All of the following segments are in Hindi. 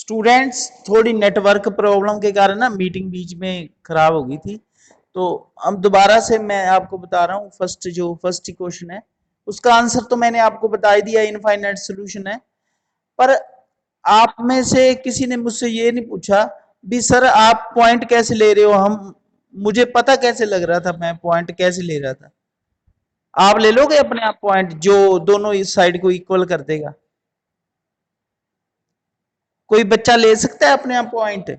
स्टूडेंट्स, थोड़ी नेटवर्क प्रॉब्लम के कारण ना मीटिंग बीच में खराब हो गई थी। तो अब दोबारा से मैं आपको बता रहा हूँ। फर्स्ट क्वेश्चन है उसका आंसर तो मैंने आपको बता ही दिया, इनफाइनाइट सोल्यूशन है। पर आप में से किसी ने मुझसे ये नहीं पूछा भी सर आप पॉइंट कैसे ले रहे हो। हम मुझे पता कैसे लग रहा था मैं पॉइंट कैसे ले रहा था। आप ले लोगे अपने आप पॉइंट जो दोनों इस साइड को इक्वल कर देगा। कोई बच्चा ले सकता है अपने आप पॉइंट।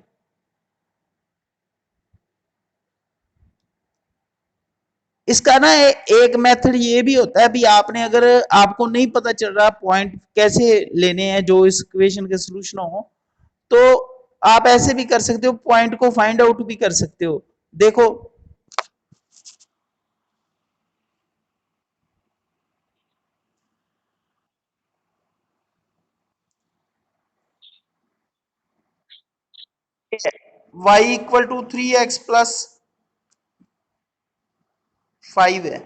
इसका ना एक मेथड ये भी होता है भी आपने अगर आपको नहीं पता चल रहा पॉइंट कैसे लेने हैं जो इस इक्वेशन के सोल्यूशन हो, तो आप ऐसे भी कर सकते हो, पॉइंट को फाइंड आउट भी कर सकते हो। देखो y equal to 3x plus 5 है।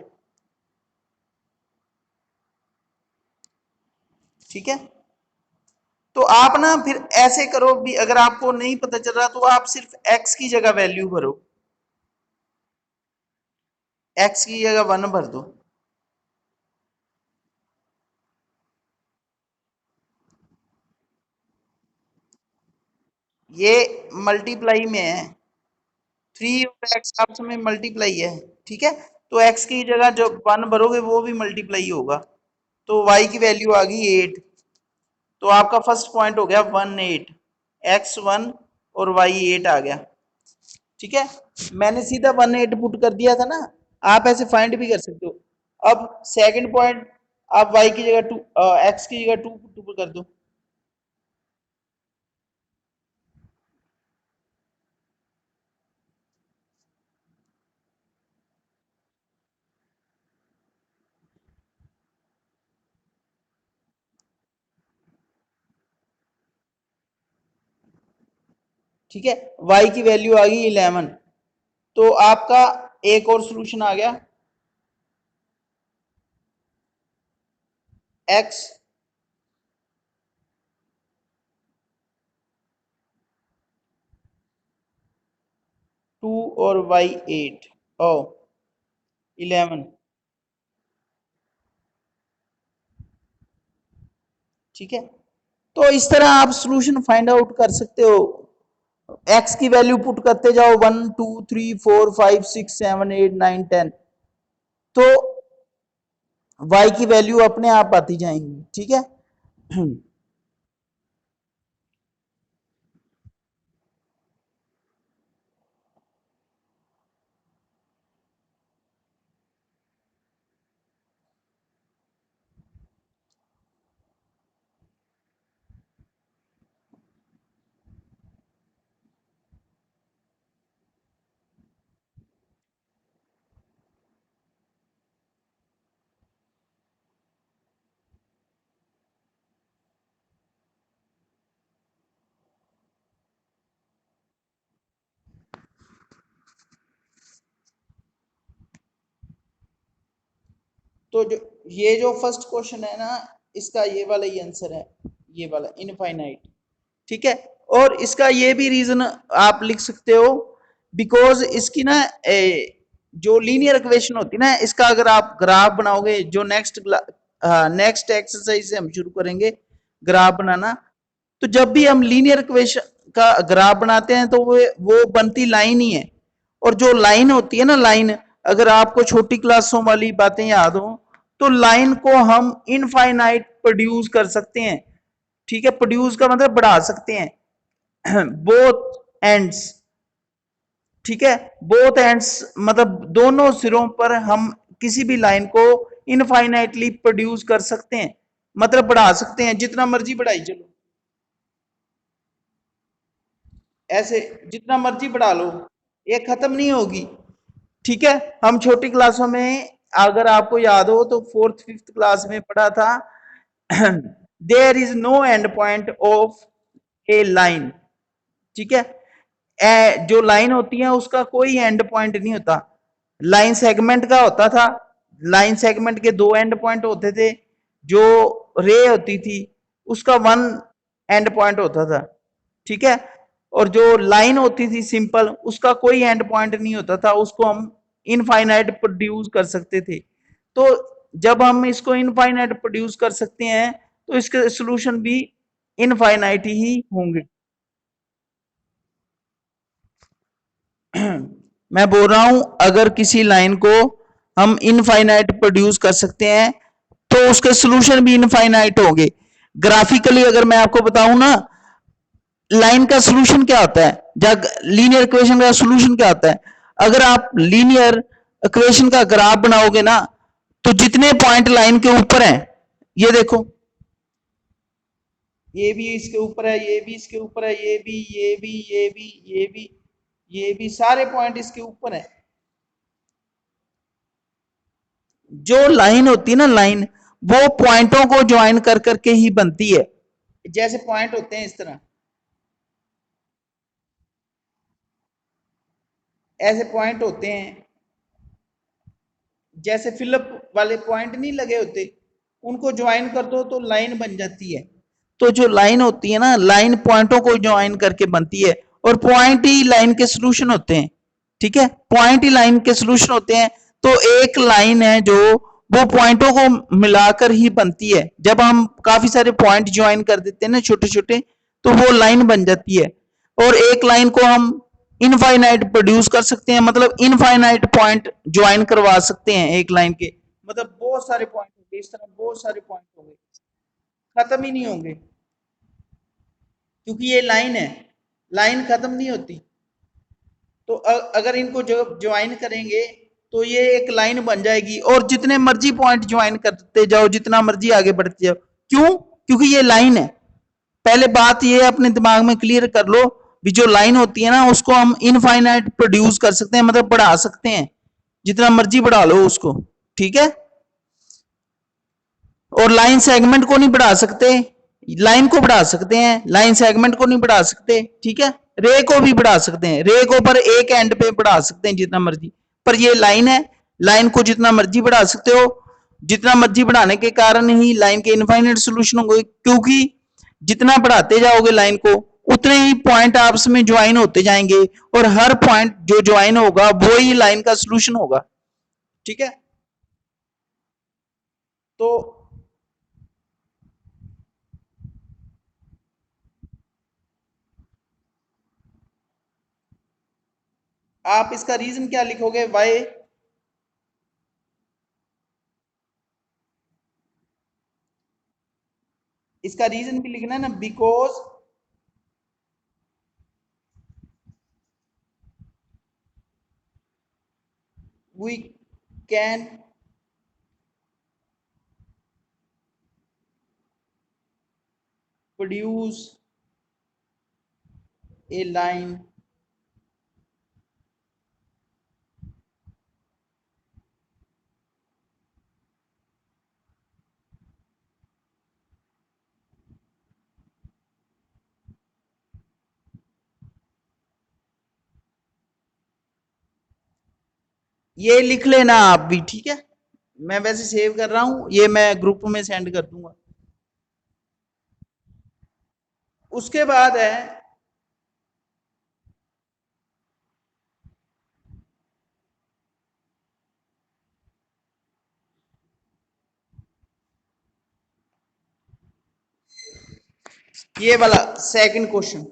ठीक है, तो आप ना फिर ऐसे करो भी अगर आपको नहीं पता चल रहा तो आप सिर्फ x की जगह वैल्यू भरो, x की जगह 1 भर दो। ये मल्टीप्लाई में है, 3 और x आपस में मल्टीप्लाई है। ठीक है, तो x की जगह जो 1 भरोगे वो भी मल्टीप्लाई होगा, तो y की वैल्यू आ गई 8। तो आपका फर्स्ट पॉइंट हो गया 1 8, x 1 और y 8 आ गया। ठीक है, मैंने सीधा 1 8 पुट कर दिया था ना। आप ऐसे फाइंड भी कर सकते हो। अब सेकंड पॉइंट आप y की जगह 2, x की जगह 2 पुट कर दो। ठीक है, y की वैल्यू आ गई 11। तो आपका एक और सॉल्यूशन आ गया, x 2 और y 8 ओ 11। ठीक है, तो इस तरह आप सॉल्यूशन फाइंड आउट कर सकते हो। x की वैल्यू पुट करते जाओ 1 2 3 4 5 6 7 8 9 10, तो y की वैल्यू अपने आप आती जाएंगी। ठीक है, तो जो ये जो फर्स्ट क्वेश्चन है ना, इसका ये वाला ही आंसर है, ये वाला इनफाइनाइट। ठीक है, और इसका ये भी रीजन आप लिख सकते हो बिकॉज इसकी ना जो लीनियर इक्वेशन होती है ना, इसका अगर आप ग्राफ बनाओगे, जो नेक्स्ट एक्सरसाइज से हम शुरू करेंगे ग्राफ बनाना, तो जब भी हम लीनियर इक्वेशन का ग्राफ बनाते हैं तो वो बनती लाइन ही है। और जो लाइन होती है ना, लाइन, अगर आपको छोटी क्लासों वाली बातें याद हो, तो लाइन को हम इनफाइनाइट प्रोड्यूस कर सकते हैं। ठीक है, प्रोड्यूस का मतलब बढ़ा सकते हैं बोथ एंड्स। ठीक है, बोथ एंड्स मतलब दोनों सिरों पर हम किसी भी लाइन को इनफाइनाइटली प्रोड्यूस कर सकते हैं, मतलब बढ़ा सकते हैं, जितना मर्जी बढ़ाई चलो, ऐसे जितना मर्जी बढ़ा लो, ये खत्म नहीं होगी। ठीक है, हम छोटी क्लासों में अगर आपको याद हो तो फोर्थ फिफ्थ क्लास में पढ़ा था there is no end point of a line. ठीक है, जो लाइन होती है उसका कोई एंड पॉइंट नहीं होता, लाइन सेगमेंट का होता था। लाइन सेगमेंट के दो एंड पॉइंट होते थे, जो रे होती थी उसका वन एंड पॉइंट होता था। ठीक है। और जो लाइन होती थी सिंपल, उसका कोई एंड पॉइंट नहीं होता था, उसको हम इनफाइनाइट प्रोड्यूस कर सकते थे। तो जब हम इसको इनफाइनाइट प्रोड्यूस कर सकते हैं तो इसके सॉल्यूशन भी इनफाइनाइट ही होंगे। मैं बोल रहा हूं अगर किसी लाइन को हम इनफाइनाइट प्रोड्यूस कर सकते हैं तो उसके सॉल्यूशन भी इनफाइनाइट होंगे। ग्राफिकली अगर मैं आपको बताऊं ना, लाइन का सॉल्यूशन क्या होता है, जब लीनियर इक्वेशन का सॉल्यूशन क्या होता है, अगर आप लीनियर इक्वेशन का ग्राफ बनाओगे ना, तो जितने पॉइंट लाइन के ऊपर हैं, ये देखो, ये भी इसके ऊपर है, ये भी इसके ऊपर है, ये भी, ये भी, ये भी, ये भी, ये भी, सारे पॉइंट इसके ऊपर है। जो लाइन होती है ना, लाइन वो पॉइंटों को ज्वाइन कर करके ही बनती है। जैसे पॉइंट होते हैं इस तरह, ऐसे पॉइंट होते हैं, जैसे फिलअप वाले पॉइंट नहीं लगे होते, उनको ज्वाइन कर दो तो लाइन बन जाती है। तो जो लाइन होती है ना, लाइन पॉइंटों को ज्वाइन करके बनती है, और पॉइंट ही लाइन के सॉल्यूशन होते हैं। ठीक है, पॉइंट ही लाइन के सॉल्यूशन होते हैं। तो एक लाइन है जो वो पॉइंटों को मिलाकर ही बनती है। जब हम काफी सारे पॉइंट ज्वाइन कर देते हैं ना, छोटे छोटे, तो वो लाइन बन जाती है। और एक लाइन को हम इनफाइनाइट प्रोड्यूस कर सकते हैं, मतलब इनफाइनाइट पॉइंट ज्वाइन करवा सकते हैं एक लाइन के, मतलब बहुत सारे पॉइंट होंगे इस तरह, बहुत सारे पॉइंट होंगे, खत्म ही नहीं होंगे, क्योंकि ये लाइन है, लाइन खत्म नहीं होती। तो अगर इनको जो ज्वाइन करेंगे तो ये एक लाइन बन जाएगी, और जितने मर्जी पॉइंट ज्वाइन करते जाओ, जितना मर्जी आगे बढ़ते जाओ। क्यों? क्योंकि ये लाइन है। पहले बात ये अपने दिमाग में क्लियर कर लो, भी जो लाइन होती है ना, उसको हम इनफाइनाइट प्रोड्यूस कर सकते हैं, मतलब बढ़ा सकते हैं, जितना मर्जी बढ़ा लो उसको। ठीक है। और लाइन सेगमेंट को नहीं बढ़ा सकते, लाइन को बढ़ा सकते हैं, लाइन सेगमेंट को नहीं बढ़ा सकते। ठीक है। रे को भी बढ़ा सकते हैं, रे को पर एक एंड पे बढ़ा सकते हैं जितना मर्जी, पर ये लाइन है, लाइन को जितना मर्जी बढ़ा सकते हो। जितना मर्जी बढ़ाने के कारण ही लाइन के इनफाइनाइट सोल्यूशन होंगे, क्योंकि जितना बढ़ाते जाओगे लाइन को, उतने ही पॉइंट आपस में ज्वाइन होते जाएंगे, और हर पॉइंट जो ज्वाइन होगा वो ही लाइन का सोल्यूशन होगा। ठीक है। तो आप इसका रीजन क्या लिखोगे, वाई? इसका रीजन भी लिखना है ना, because we can produce a line ये लिख लेना आप भी, ठीक है। मैं वैसे सेव कर रहा हूं, ये मैं ग्रुप में सेंड कर दूंगा। उसके बाद है, ये वाला सेकंड क्वेश्चन।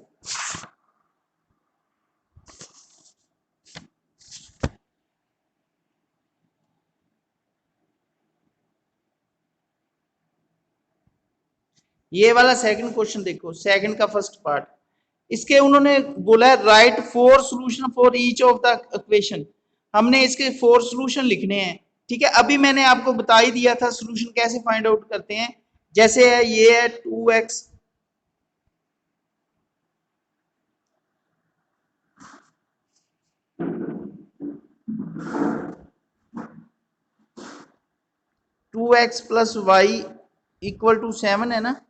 ये वाला सेकंड क्वेश्चन देखो, सेकंड का फर्स्ट पार्ट, इसके उन्होंने बोला है right four solution for each of the equation. हमने इसके फोर सॉल्यूशन लिखने हैं। ठीक है, अभी मैंने आपको बता ही दिया था सॉल्यूशन कैसे फाइंड आउट करते हैं। जैसे है, ये है 2x, two x plus y equal to 7 है ना।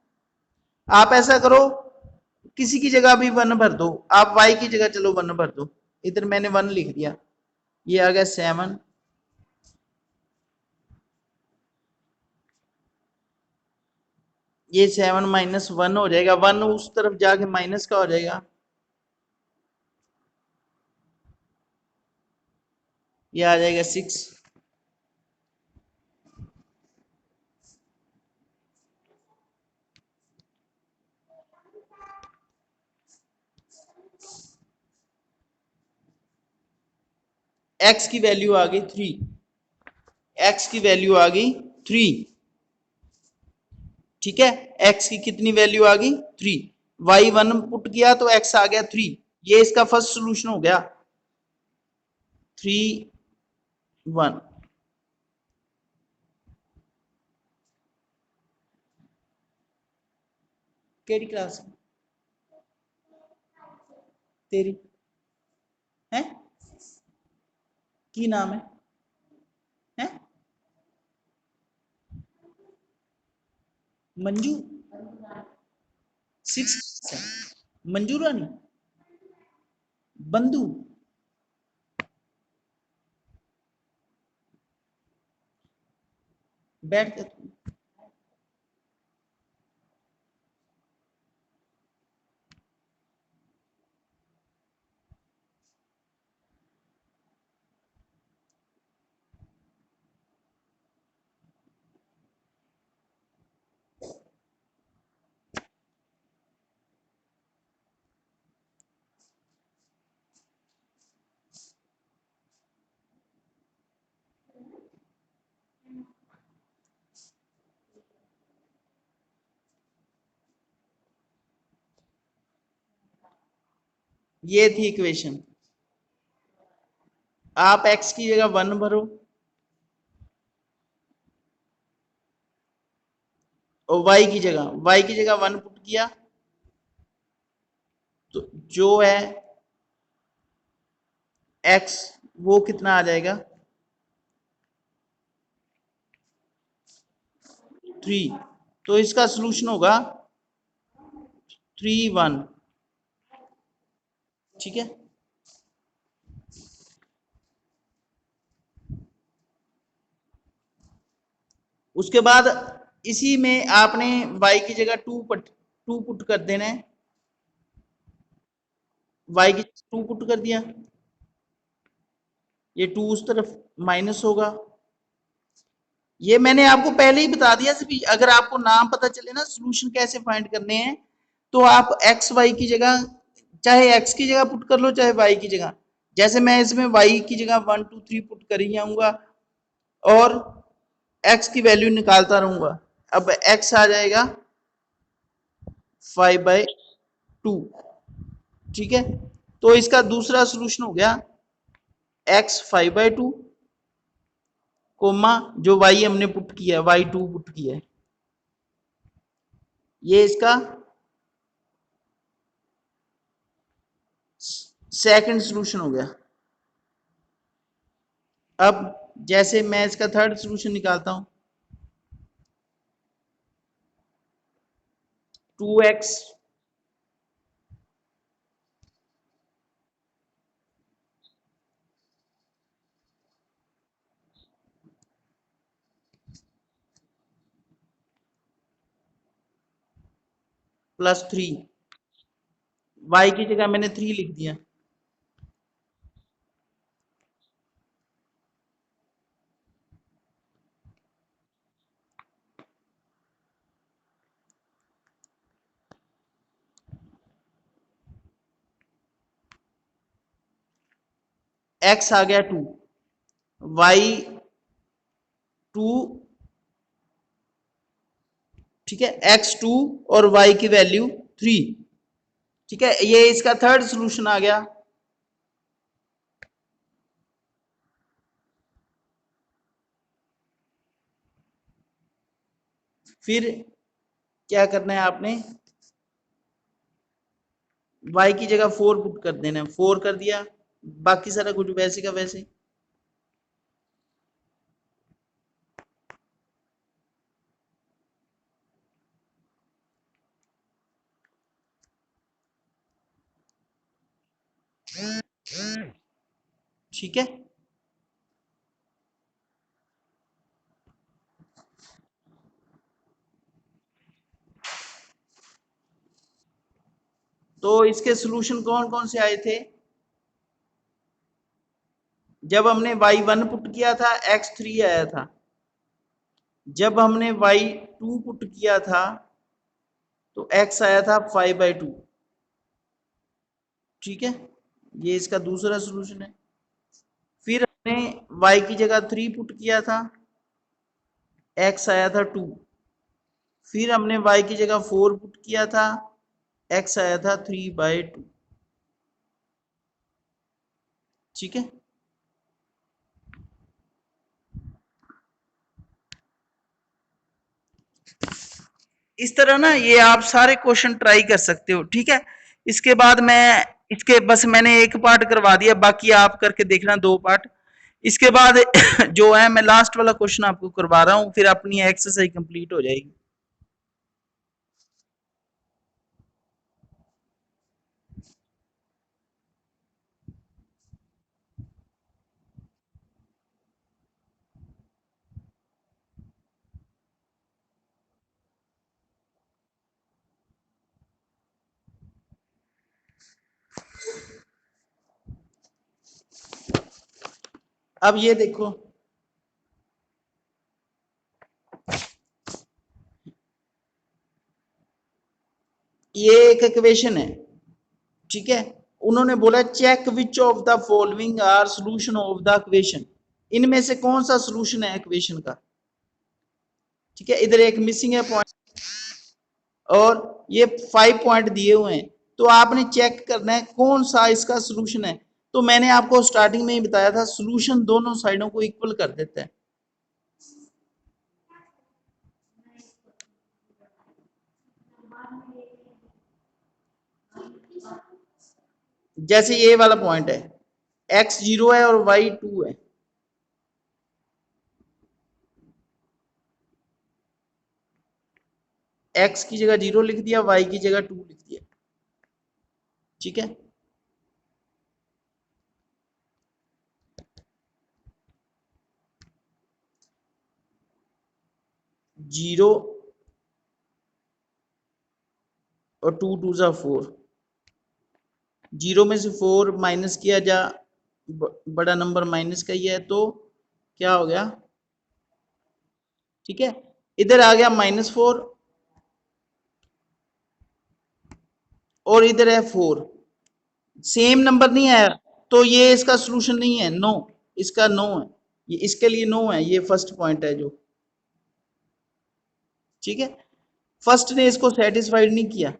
आप ऐसा करो, किसी की जगह भी वन भर दो, आप वाई की जगह चलो वन भर दो, इधर मैंने वन लिख दिया, ये आ गया 7। ये 7 - 1 हो जाएगा, 1 उस तरफ जाके माइनस का हो जाएगा, ये आ जाएगा 6। एक्स की वैल्यू आ गई 3, एक्स की वैल्यू आ गई 3, ठीक है। एक्स की कितनी वैल्यू आ गई 3, वाई 1 पुट किया तो एक्स आ गया 3, ये इसका फर्स्ट सोल्यूशन हो गया 3 1। केडी क्लास तेरी है, की नाम है मंजू, 6 मंजू रानी, बंधु, बैठ जा। ये थी इक्वेशन, आप x की जगह 1 भरो और y की जगह 1 पुट किया तो जो है x वो कितना आ जाएगा 3, तो इसका सोल्यूशन होगा 3 1, ठीक है। उसके बाद इसी में आपने y की जगह 2 पुट कर देना है, y की 2 पुट कर दिया, ये 2 उस तरफ माइनस होगा, ये मैंने आपको पहले ही बता दिया, सिर्फ अगर आपको नाम पता चले ना सोल्यूशन कैसे फाइंड करने हैं, तो आप एक्स वाई की जगह चाहे एक्स की जगह पुट कर लो चाहे वाई की जगह, जैसे मैं इसमें वाई की जगह 1 2 3 पुट कर ही जाऊंगा और एक्स की वैल्यू निकालता रहूंगा। अब एक्स आ जाएगा 5/2, ठीक है। तो इसका दूसरा सोल्यूशन हो गया एक्स 5/2 कोमा जो वाई हमने पुट किया y2 पुट किया है, ये इसका सेकंड सॉल्यूशन हो गया। अब जैसे मैं इसका थर्ड सॉल्यूशन निकालता हूं 2x +3, y की जगह मैंने 3 लिख दिया, x आ गया 2, y 2, ठीक है, x 2 और y की वैल्यू 3, ठीक है, ये इसका थर्ड सॉल्यूशन आ गया। फिर क्या करना है आपने y की जगह 4 पुट कर देना है, 4 कर दिया, बाकी सारा कुछ वैसे का वैसे, ठीक है। तो इसके सॉल्यूशन कौन कौन से आए थे? जब हमने y1 पुट किया था x3 आया था, जब हमने y2 पुट किया था तो x आया था 5/2। ठीक है, ये इसका दूसरा सॉल्यूशन है। फिर हमने y की जगह 3 पुट किया था, x आया था 2। फिर हमने y की जगह 4 पुट किया था, x आया था 3/2। ठीक है, इस तरह ना ये आप सारे क्वेश्चन ट्राई कर सकते हो। ठीक है, इसके बाद मैं इसके बस मैंने एक पार्ट करवा दिया, बाकी आप करके देखना 2 पार्ट। इसके बाद जो है मैं लास्ट वाला क्वेश्चन आपको करवा रहा हूँ, फिर अपनी एक्सरसाइज कंप्लीट हो जाएगी। अब ये देखो, ये एक इक्वेशन है। ठीक है, उन्होंने बोला check which of the following are solution of the equation, इनमें से कौन सा सॉल्यूशन है इक्वेशन का। ठीक है, इधर एक मिसिंग है पॉइंट और ये 5 पॉइंट दिए हुए हैं, तो आपने चेक करना है कौन सा इसका सॉल्यूशन है। तो मैंने आपको स्टार्टिंग में ही बताया था, सॉल्यूशन दोनों साइडों को इक्वल कर देता है। जैसे ये वाला पॉइंट है, x 0 है और y 2 है, x की जगह 0 लिख दिया, y की जगह 2 लिख दिया। ठीक है, जीरो और 2 2 जा 4, 0 में से 4 माइनस किया जा, बड़ा नंबर माइनस का ही है, तो क्या हो गया। ठीक है, इधर आ गया -4 और इधर है 4, सेम नंबर नहीं आया, तो ये इसका सॉल्यूशन नहीं है, नो, इसका नो है, ये इसके लिए नो है, ये फर्स्ट पॉइंट है जो। ठीक है, फर्स्ट ने इसको सेटिस्फाइड नहीं किया।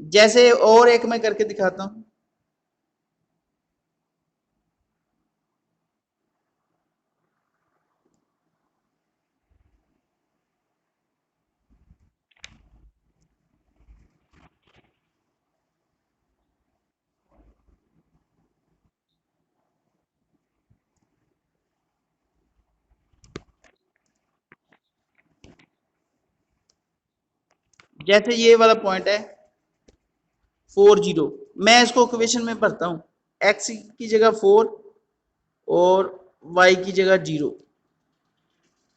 जैसे और एक मैं करके दिखाता हूं, जैसे ये वाला पॉइंट है 4 0, मैं इसको इक्वेशन में भरता हूं, x की जगह 4 और y की जगह 0।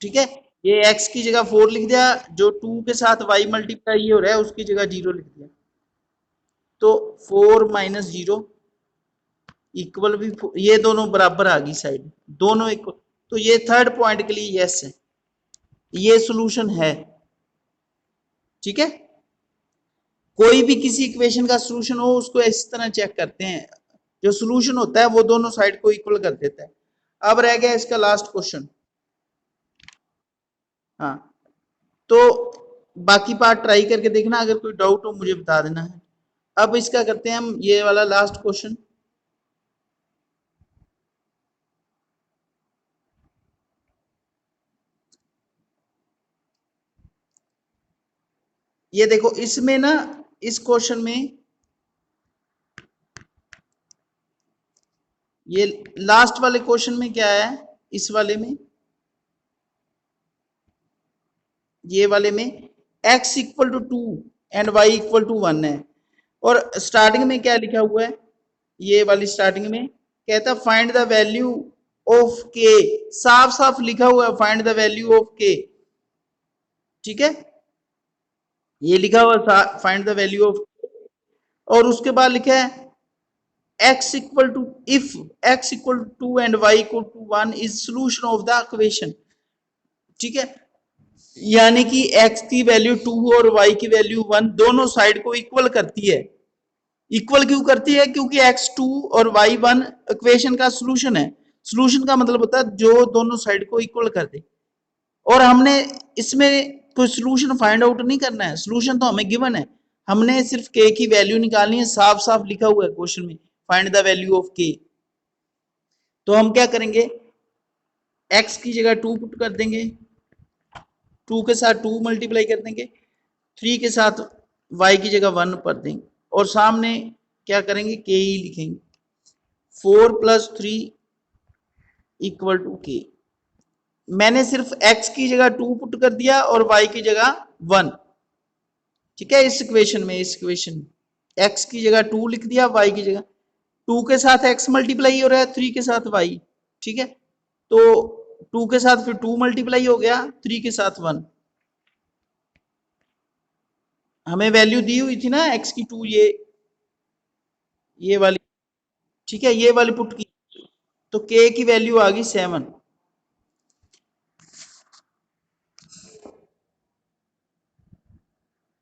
ठीक है, ये x की जगह 4 लिख दिया, जो 2 के साथ y मल्टीप्लाई हो रहा है उसकी जगह 0 लिख दिया, तो 4 - 0 इक्वल भी, ये दोनों बराबर आ गई साइड, दोनों इक्वल, तो ये थर्ड पॉइंट के लिए यस है, ये सॉल्यूशन है। ठीक है, कोई भी किसी इक्वेशन का सॉल्यूशन हो उसको इस तरह चेक करते हैं, जो सॉल्यूशन होता है वो दोनों साइड को इक्वल कर देता है। अब रह गया इसका लास्ट क्वेश्चन। हाँ, तो बाकी पार्ट ट्राई करके देखना, अगर कोई डाउट हो मुझे बता देना है। अब इसका करते हैं हम ये वाला लास्ट क्वेश्चन। ये देखो इसमें ना, इस क्वेश्चन में ये लास्ट वाले क्वेश्चन में क्या है, इस वाले में, ये वाले में x equal to 2 and y equal to 1 है, और स्टार्टिंग में क्या लिखा हुआ है, ये वाली स्टार्टिंग में कहता find the value of k, साफ साफ लिखा हुआ है find the value of k। ठीक है, ये लिखा हुआ फाइंड द वैल्यू ऑफ और उसके बाद लिखा है x equal to, if x equal to 2 and y equal to 1 is solution of the equation. ठीक है, यानी कि x की वैल्यू 2 और y की वैल्यू 1 दोनों साइड को इक्वल करती है। इक्वल क्यों करती है? क्योंकि x2 और y1 इक्वेशन का सॉल्यूशन है। सॉल्यूशन का मतलब होता है जो दोनों साइड को इक्वल कर दे। और हमने इसमें कोई सॉल्यूशन फाइंड आउट नहीं करना है, सॉल्यूशन तो हमें गिवन है, हमने सिर्फ k की वैल्यू निकालनी है। साफ साफ लिखा हुआ है क्वेश्चन में, find the value of k। तो हम क्या करेंगे, x की जगह 2 पुट कर देंगे, 2 के साथ 2 मल्टीप्लाई कर देंगे, 3 के साथ y की जगह 1 कर देंगे, और सामने क्या करेंगे, k ही लिखेंगे। 4 + 3 = k। मैंने सिर्फ x की जगह 2 पुट कर दिया और y की जगह 1। ठीक है, इस इक्वेशन में, इस इक्वेशन x की जगह 2 लिख दिया, y की जगह 2 के साथ x मल्टीप्लाई हो रहा है, 3 के साथ y। ठीक है, तो 2 के साथ फिर 2 मल्टीप्लाई हो गया, 3 के साथ 1। हमें वैल्यू दी हुई थी ना x की 2, ये वाली। ठीक है, ये वाली पुट की, तो k की वैल्यू आ गई 7।